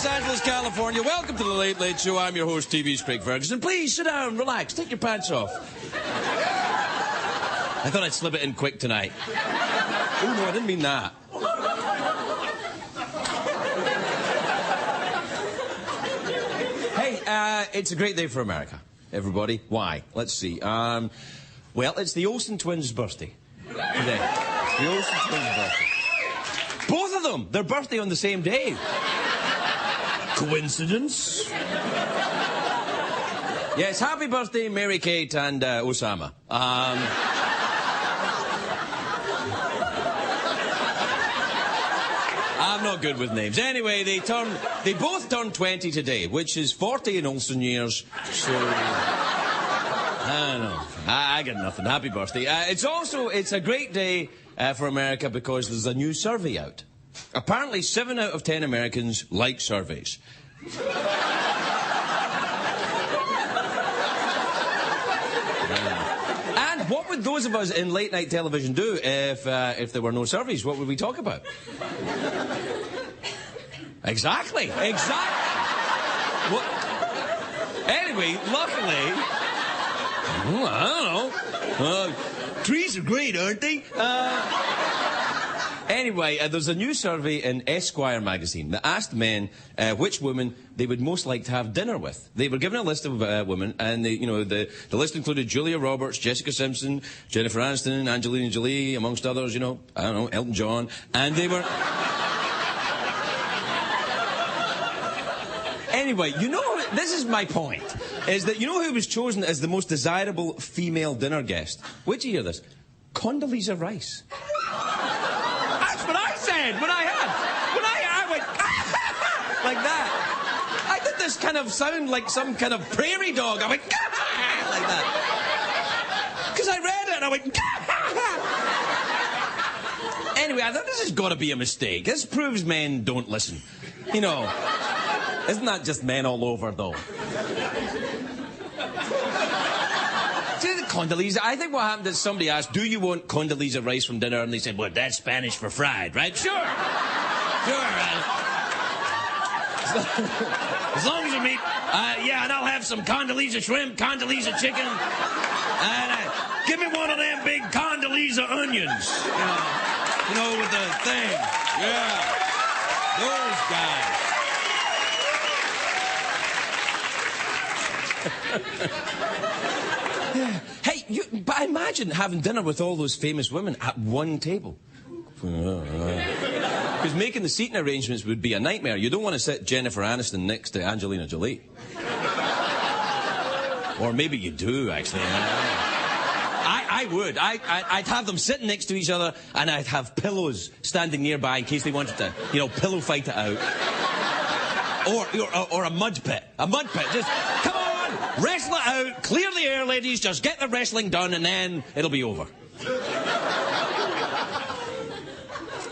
Angeles, California. Welcome to the Late Late Show. I'm your host, TV's Craig Ferguson. Please sit down, relax, take your pants off. I thought I'd slip it in quick tonight. Oh, no, I didn't mean that. Hey, it's a great day for America, everybody. Why? Let's see. Well, it's the Olsen twins' birthday today. The Olsen twins' birthday. Both of them, their birthday on the same day. Coincidence? Yes, happy birthday, Mary Kate and Osama. I'm not good with names. Anyway, they both turned 20 today, which is 40 in Olsen years. So, I don't know. I got nothing. Happy birthday. It's a great day for America because there's a new survey out. Apparently, 7 out of 10 Americans like surveys. And what would those of us in late-night television do if there were no surveys? What would we talk about? Exactly. What? Anyway, luckily... I don't know. Trees are great, aren't they? Anyway, there's a new survey in Esquire magazine that asked men which women they would most like to have dinner with. They were given a list of women, and the list included Julia Roberts, Jessica Simpson, Jennifer Aniston, Angelina Jolie, amongst others, I don't know, Elton John, and they were... Anyway, this is my point, is that who was chosen as the most desirable female dinner guest? Wait till you hear this. Condoleezza Rice. That's what I said when I went, like that. I did this kind of sound like some kind of prairie dog. I went, like that. Because I read it and I went, Anyway, I thought this has got to be a mistake. This proves men don't listen. Isn't that just men all over, though? See, the Condoleezza, I think what happened is somebody asked, do you want Condoleezza Rice from dinner? And they said, well, that's Spanish for fried, right? Sure. As long as you meet, yeah, and I'll have some Condoleezza shrimp, Condoleezza chicken, and give me one of them big Condoleezza onions. With the thing. Yeah. Those guys. Hey, but imagine having dinner with all those famous women at one table. Because making the seating arrangements would be a nightmare. You don't want to sit Jennifer Aniston next to Angelina Jolie. Or maybe you do, actually. I would. I'd have them sitting next to each other, and I'd have pillows standing nearby in case they wanted to, pillow fight it out. Or a mud pit. A mud pit. Just, come on, wrestle it out, clear the air, ladies, just get the wrestling done, and then it'll be over.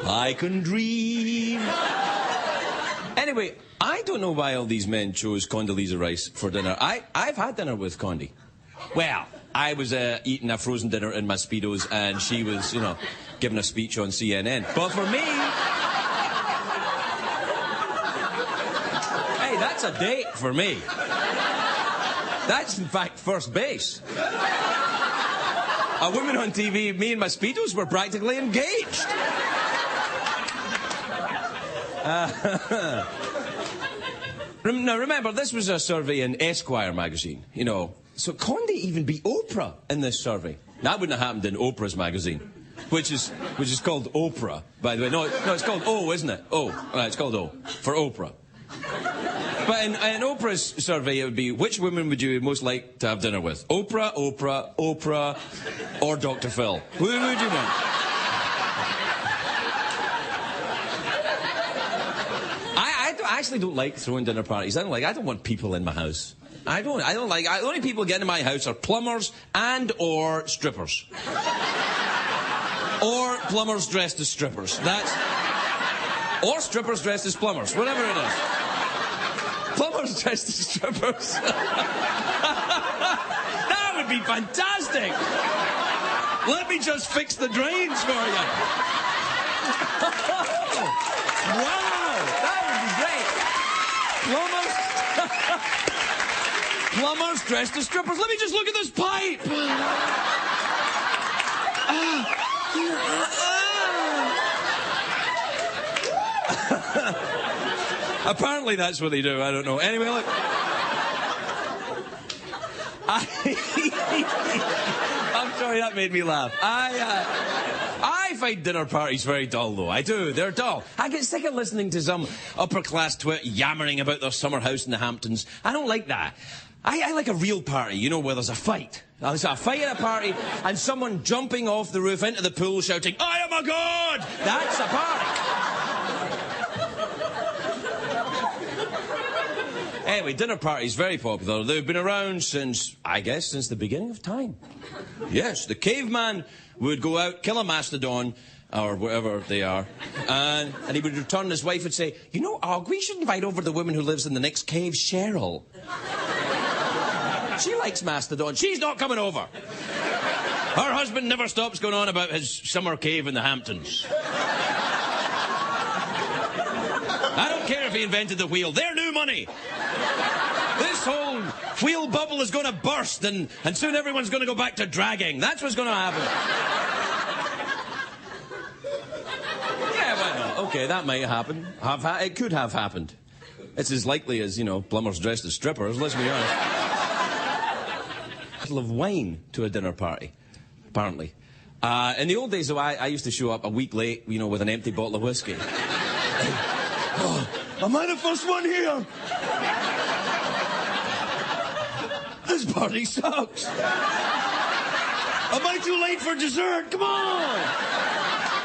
I can dream. Anyway, I don't know why all these men chose Condoleezza Rice for dinner. I've had dinner with Condi. Well, I was eating a frozen dinner in my Speedos, and she was, giving a speech on CNN. But for me... Hey, that's a date for me. That's, in fact, first base. A woman on TV, me and my Speedos were practically engaged. Now, remember, this was a survey in Esquire magazine, So Condi even beat Oprah in this survey. That wouldn't have happened in Oprah's magazine, which is called Oprah, by the way. No, it's called O, isn't it? O. Right, it's called O, for Oprah. But in Oprah's survey, it would be, which women would you most like to have dinner with? Oprah, or Dr. Phil? Who would you want? I actually don't like throwing dinner parties. I don't want people in my house. I don't like, the only people getting in my house are plumbers or strippers. Or plumbers dressed as strippers. Or strippers dressed as plumbers, whatever it is. Plumbers dressed as strippers. That would be fantastic. Let me just fix the drains for you. Wow, that would be great. Plumbers dressed as strippers. Let me just look at this pipe. Apparently that's what they do. I don't know. Anyway, look. I'm sorry, that made me laugh. I find dinner parties very dull, though. I do. They're dull. I get sick of listening to some upper-class twit yammering about their summer house in the Hamptons. I don't like that. I like a real party, you know, where there's a fight. There's a fight at a party and someone jumping off the roof into the pool shouting, "I am a god!" That's a party. Anyway, dinner parties, very popular. They've been around since, I guess, since the beginning of time. Yes, the caveman would go out, kill a mastodon, or whatever they are, and he would return, his wife would say, "You know, Og, we should invite over the woman who lives in the next cave, Cheryl. She likes mastodon. She's not coming over. Her husband never stops going on about his summer cave in the Hamptons. I don't care if he invented the wheel. They're new money. This whole wheel bubble is going to burst and soon everyone's going to go back to dragging. That's what's going to happen." Yeah, well, no. Okay, that might happen. It could have happened. It's as likely as, you know, plumbers dressed as strippers, let's be honest. A bottle of wine to a dinner party, apparently. In the old days, though, I used to show up a week late, you know, with an empty bottle of whiskey. "Oh, am I the first one here? This party sucks. Am I too late for dessert? Come on.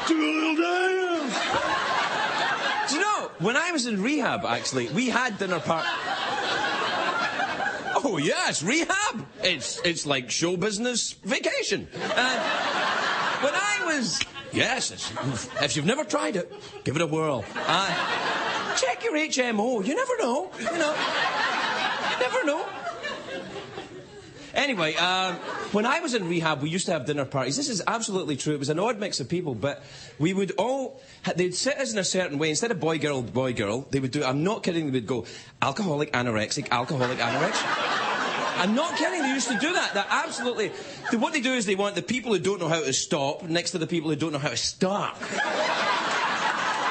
Do a little dance." Do you know, when I was in rehab, actually, we had dinner parties. Oh, yes, rehab. It's like show business vacation. When I was... Yes, if you've never tried it, give it a whirl. Check your HMO. You never know. You know. You never know. Anyway, when I was in rehab, we used to have dinner parties. This is absolutely true. It was an odd mix of people, but we would all... They'd sit us in a certain way. Instead of boy, girl, they would do... I'm not kidding. They would go alcoholic, anorexic, alcoholic, anorexic. I'm not kidding. They used to do that. That absolutely... What they do is they want the people who don't know how to stop next to the people who don't know how to start.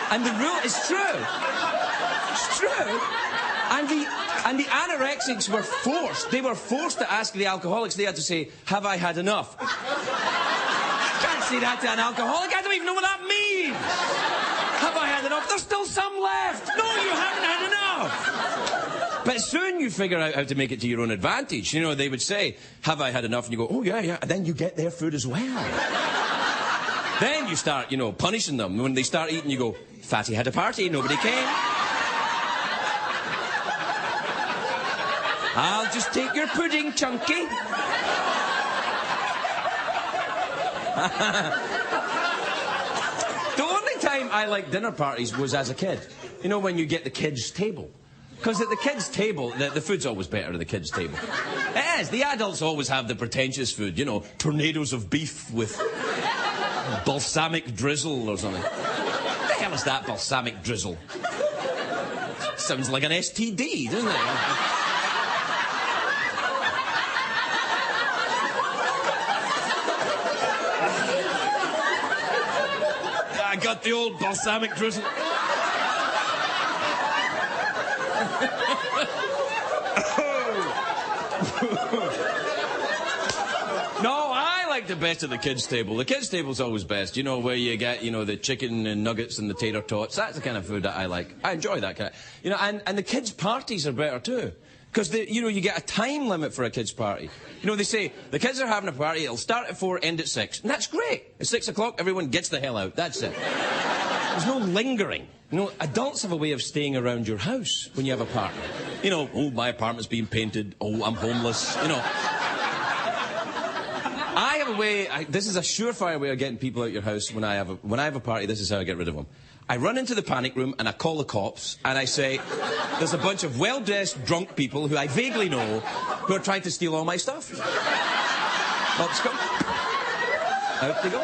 And the rule is true. It's true. And the anorexics were forced. They were forced to ask the alcoholics. They had to say, "Have I had enough?" Can't say that to an alcoholic. I don't even know what that means. Have I had enough? There's still some left. No, you haven't had enough. But soon you figure out how to make it to your own advantage. You know, they would say, "Have I had enough?" And you go, "Oh, yeah, yeah." And then you get their food as well. Then you start, you know, punishing them. When they start eating, you go, "Fatty had a party, nobody came. I'll just take your pudding, Chunky." The only time I liked dinner parties was as a kid. You know, when you get the kids' table. Because at the kids' table, the food's always better at the kids' table. It is. The adults always have the pretentious food, you know, tornadoes of beef with balsamic drizzle or something. What the hell is that, balsamic drizzle? Sounds like an STD, doesn't it? I got the old balsamic drizzle. No, I like the best of the kids' table. The kids' table's always best. You know, where you get, you know, the chicken and nuggets and the tater tots. That's the kind of food that I like. I enjoy that kind of... You know, and the kids' parties are better too. Because, you know, you get a time limit for a kids' party. You know, they say, the kids are having a party, it'll start at 4, end at 6. And that's great. At 6 o'clock, everyone gets the hell out. That's it. There's no lingering. You know, adults have a way of staying around your house when you have a party. You know, "Oh, my apartment's being painted. Oh, I'm homeless." You know. I have a way... this is a surefire way of getting people out your house when I have a party. This is how I get rid of them. I run into the panic room and I call the cops and I say, "There's a bunch of well-dressed drunk people who I vaguely know who are trying to steal all my stuff." Cops come. Out they go.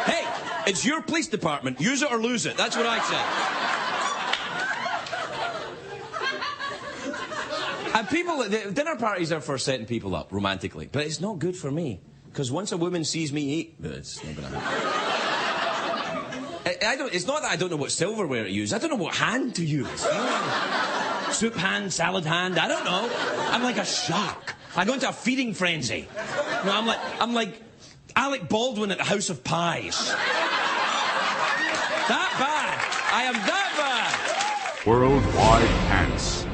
"Hey, it's your police department. Use it or lose it." That's what I And dinner parties are for setting people up romantically, but it's not good for me. Because once a woman sees me eat, it's not going to happen. It's not that I don't know what silverware to use. I don't know what hand to use. Soup hand, salad hand, I don't know. I'm like a shark. I go into a feeding frenzy. You know, I'm like Alec Baldwin at the House of Pies. That bad. I am that bad. Worldwide Pants.